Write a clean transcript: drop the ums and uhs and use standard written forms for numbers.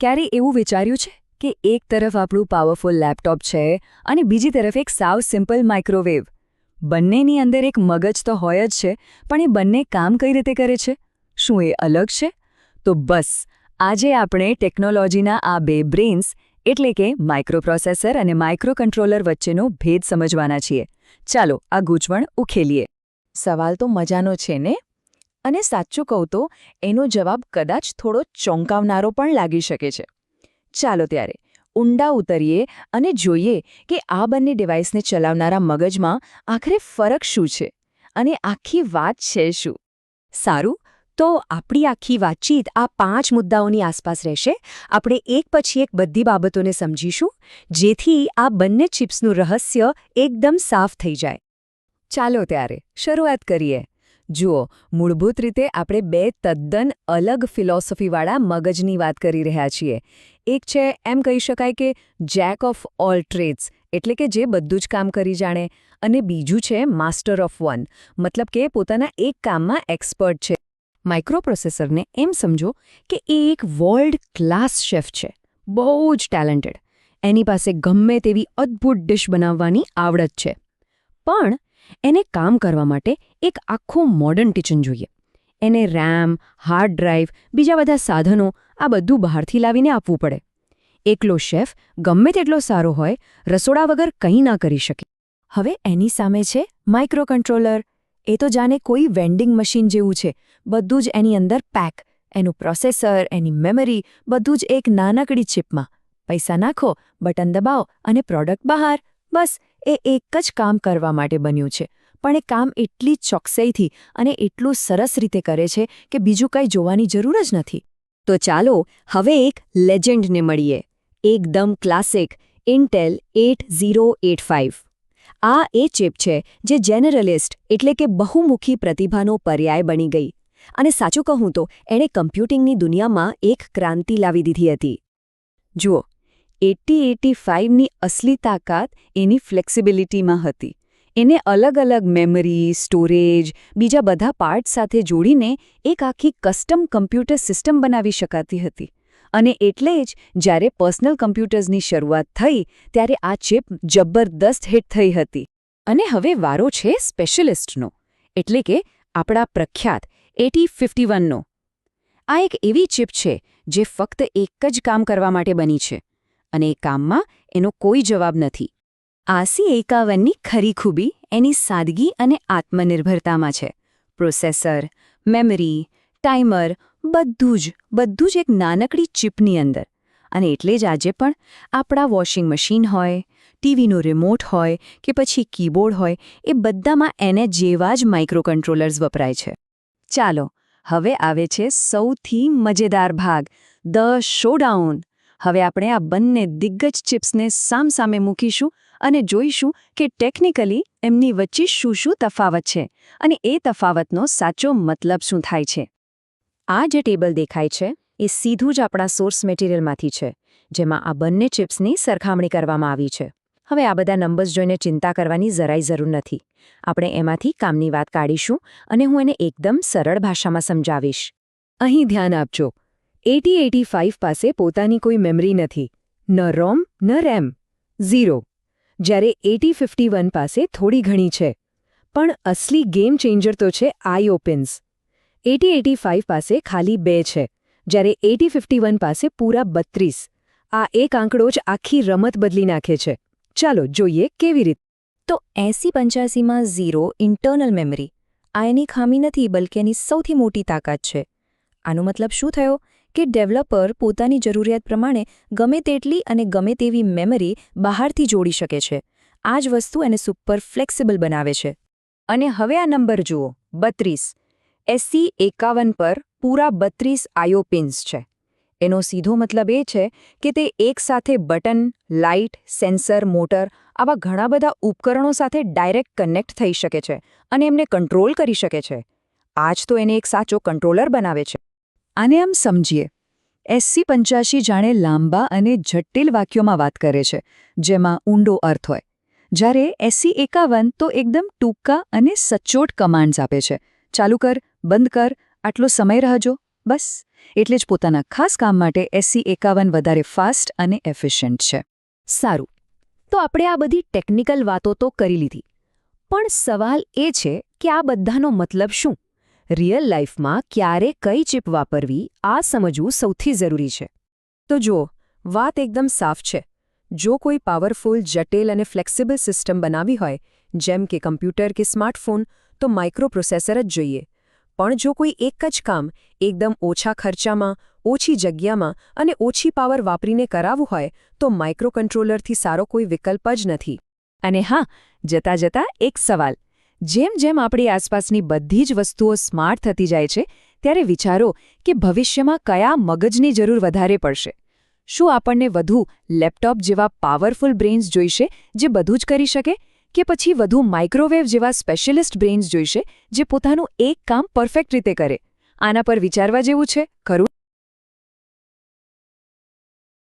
ક્યારે એવું વિચાર્યું છે કે એક તરફ આપણું પાવરફુલ લેપટોપ છે અને બીજી તરફ એક સાવ સિમ્પલ માઇક્રોવેવ? બંનેની અંદર એક મગજ તો હોય જ છે, પણ એ બંને કામ કઈ રીતે કરે છે? શું એ અલગ છે? તો બસ આજે આપણે ટેકનોલોજીના આ બે બ્રેન્સ એટલે કે માઇક્રોપ્રોસેસર અને માઇક્રોકન્ટ્રોલર વચ્ચેનો ભેદ સમજવાના છીએ. ચાલો આ ગૂંચવણ ઉકેલીએ. સવાલ તો મજાનો છે ને? અને સાચું કહું તો એનો જવાબ કદાચ થોડો ચોંકાવનારો પણ લાગી શકે છે. ચાલો ત્યારે ઊંડા ઉતરીએ અને જોઈએ કે આ બંને ડિવાઇસને ચલાવનારા મગજમાં આખરે ફરક શું છે અને આખી વાત છે શું. સારું, તો આપણી આખી વાતચીત આ 5 મુદ્દાઓની આસપાસ રહેશે. આપણે એક પછી એક બધી બાબતોને સમજીશું, જેથી આ બંને ચિપ્સનું રહસ્ય એકદમ સાફ થઈ જાય. ચાલો ત્યારે શરૂઆત કરીએ. જુઓ, મૂળભૂત રીતે આપણે બે તદ્દન અલગ ફિલોસોફીવાળા મગજની વાત કરી રહ્યા છીએ. એક છે એમ કહી શકાય કે જેક ઓફ ઓલ ટ્રેડ્સ, એટલે કે જે બધું જ કામ કરી જાણે, અને બીજું છે માસ્ટર ઓફ વન, મતલબ કે પોતાના એક કામમાં એક્સપર્ટ છે. માઇક્રોપ્રોસેસરને એમ સમજો કે એ એક વર્લ્ડ ક્લાસ શેફ છે, બહુ જ ટેલેન્ટેડ. એની પાસે ગમે તેવી અદ્ભુત ડિશ બનાવવાની આવડત છે. પણ એને કામ કરવા માટે એક આખું મોડર્ન કિચન જોઈએ. એને રેમ, હાર્ડ ડ્રાઈવ, બીજા બધા સાધનો, આ બધું બહારથી લાવીને આપવું પડે. એકલો શેફ ગમે તેટલો સારો હોય, રસોડા વગર કંઈ ના કરી શકે. હવે એની સામે છે માઇક્રોકન્ટ્રોલર. એ તો જાણે કોઈ વેન્ડિંગ મશીન જેવું છે. બધું જ એની અંદર પેક. એનું પ્રોસેસર, એની મેમરી, બધું જ એક નાનકડી ચિપમાં. પૈસા નાખો, બટન દબાવો અને પ્રોડક્ટ બહાર. બસ એ એક જ કામ કરવા માટે બન્યું છે, પણ એ કામ એટલી ચોકસાઈથી અને એટલું સરસ રીતે કરે છે કે બીજું કંઈ જોવાની જરૂર જ નથી. તો ચાલો હવે એક લેજેન્ડને મળીએ. એકદમ ક્લાસિક ઇન્ટેલ 8085. આ એ ચિપ છે જે જેનરલિસ્ટ એટલે કે બહુમુખી પ્રતિભાનો પર્યાય બની ગઈ. અને સાચું કહું તો એણે કમ્પ્યુટિંગની દુનિયામાં એક ક્રાંતિ લાવી દીધી હતી. જુઓ, 8085ની અસલી તાકાત એની ફ્લેક્સિબિલિટીમાં હતી. એને અલગ અલગ મેમરી, સ્ટોરેજ, બીજા બધા પાર્ટ સાથે જોડીને એક આખી કસ્ટમ કમ્પ્યુટર સિસ્ટમ બનાવી શકાતી હતી. અને એટલે જ જ્યારે પર્સનલ કમ્પ્યુટર્સની શરૂઆત થઈ ત્યારે આ ચિપ જબરદસ્ત હિટ થઈ હતી. અને હવે વારો છે સ્પેશિયલિસ્ટનો, એટલે કે આપણા પ્રખ્યાત 8051નો. આ એક એવી ચિપ છે જે ફક્ત એક જ કામ કરવા માટે બની છે, અને એ કામમાં એનો કોઈ જવાબ નથી. 8051ની ખરી ખૂબી એની સાદગી અને આત્મનિર્ભરતામાં છે. પ્રોસેસર, મેમરી, ટાઈમર, બધું જ એક નાનકડી ચિપની અંદર. અને એટલે જ આજે પણ આપણા વોશિંગ મશીન હોય, ટીવીનો રિમોટ હોય કે પછી કીબોર્ડ હોય, એ બધામાં એને જેવા જ માઇક્રોકન્ટ્રોલર્સ વપરાય છે. ચાલો હવે આવે છે સૌથી મજેદાર ભાગ, ધ શોડાઉન. હવે આપણે આ બંને દિગ્ગજ ચિપ્સને સામસામે મૂકીશું અને જોઈશું કે ટેકનિકલી એમની વચ્ચે શું તફાવત છે અને એ તફાવતનો સાચો મતલબ શું થાય છે. આ જે ટેબલ દેખાય છે એ સીધું જ આપણા સોર્સ મટીરિયલમાંથી છે, જેમાં આ બંને ચિપ્સની સરખામણી કરવામાં આવી છે. હવે આ બધા નંબર્સ જોઈને ચિંતા કરવાની જરાય જરૂર નથી. આપણે એમાંથી કામની વાત કાઢીશું અને હું એને એકદમ સરળ ભાષામાં સમજાવીશ. અહીં ધ્યાન આપજો. 8085 પાસે પોતાની કોઈ મેમરી નથી, ન રોમ ન રેમ, 0. જ્યારે 8051 પાસે થોડી ઘણી છે. પણ અસલી ગેમ ચેન્જર તો છે આઈઓ પિન્સ. 8085 પાસે ખાલી 2 છે, જ્યારે 8051 પાસે પૂરા 32. આ એક આંકડો જ આખી રમત બદલી નાખે છે. ચાલો જોઈએ કેવી રીતે. તો 8085માં 0 ઇન્ટરનલ મેમરી. આ એની ખામી નથી, બલકે એની સૌથી મોટી તાકાત છે. આનો મતલબ શું થયો કે ડેવલપર પોતાની જરૂરિયાત પ્રમાણે ગમે તેટલી અને ગમે તેવી મેમરી બહારથી જોડી શકે છે. આ જ વસ્તુ એને સુપર ફ્લેક્સિબલ બનાવે છે. અને હવે આ નંબર જુઓ, 32. 8051 પર પૂરા 32 આઈઓ પિન્સ છે. એનો સીધો મતલબ એ છે કે તે એકસાથે બટન, લાઇટ, સેન્સર, મોટર આવા ઘણા બધા ઉપકરણો સાથે ડાયરેક્ટ કનેક્ટ થઈ શકે છે અને એમને કંટ્રોલ કરી શકે છે. આ જ તો એને એક સાચો કંટ્રોલર બનાવે છે. આને આમ સમજીએ. 8085 જાણે લાંબા અને જટિલ વાક્યોમાં વાત કરે છે, જેમાં ઊંડો અર્થ હોય. જ્યારે 8051 તો એકદમ ટૂંકા અને સચોટ કમાન્ડ્સ આપે છે. ચાલુ કર, બંધ કર, આટલો સમય રહેજો, બસ એટલે જ પોતાના ખાસ કામ માટે SC51 વધારે ફાસ્ટ અને એફિશિયન્ટ છે. સારું, તો આપણે આ બધી ટેકનિકલ વાતો તો કરી લીધી, પણ સવાલ એ છે કે આ બધાનો મતલબ શું? રિયલ લાઈફમાં ક્યારે કઈ ચિપ વાપરવી આ સમજવું સૌથી જરૂરી છે. તો જુઓ, વાત એકદમ સાફ છે. જો કોઈ પાવરફુલ, જટિલ અને ફ્લેક્સિબલ સિસ્ટમ બનાવી હોય, જેમ કે કમ્પ્યુટર કે સ્માર્ટફોન, તો માઇક્રોપ્રોસેસર જ જોઈએ. પણ જો કોઈ એક જ કામ એકદમ ઓછા ખર્ચામાં, ઓછી જગ્યામાં અને ઓછી પાવર વાપરીને કરાવવું હોય, તો માઇક્રોકન્ટ્રોલરથી સારો કોઈ વિકલ્પ જ નથી. અને હા, જતાં જતાં એક સવાલ. જેમ જેમ આપણી આસપાસની બધી જ વસ્તુઓ સ્માર્ટ થતી જાય છે, ત્યારે વિચારો કે ભવિષ્યમાં કયા મગજની જરૂર વધારે પડશે. શું આપણને વધુ લેપટોપ જેવા પાવરફુલ બ્રેઇન્સ જોઈશે જે બધું જ કરી શકે, કે પછી વધુ માઇક્રોવેવ જેવા સ્પેશિયલિસ્ટ બ્રેઇન્સ જોઈશે જે પોતાનું એક કામ પરફેક્ટ રીતે કરે? આના પર વિચારવા જેવું છે, ખરું?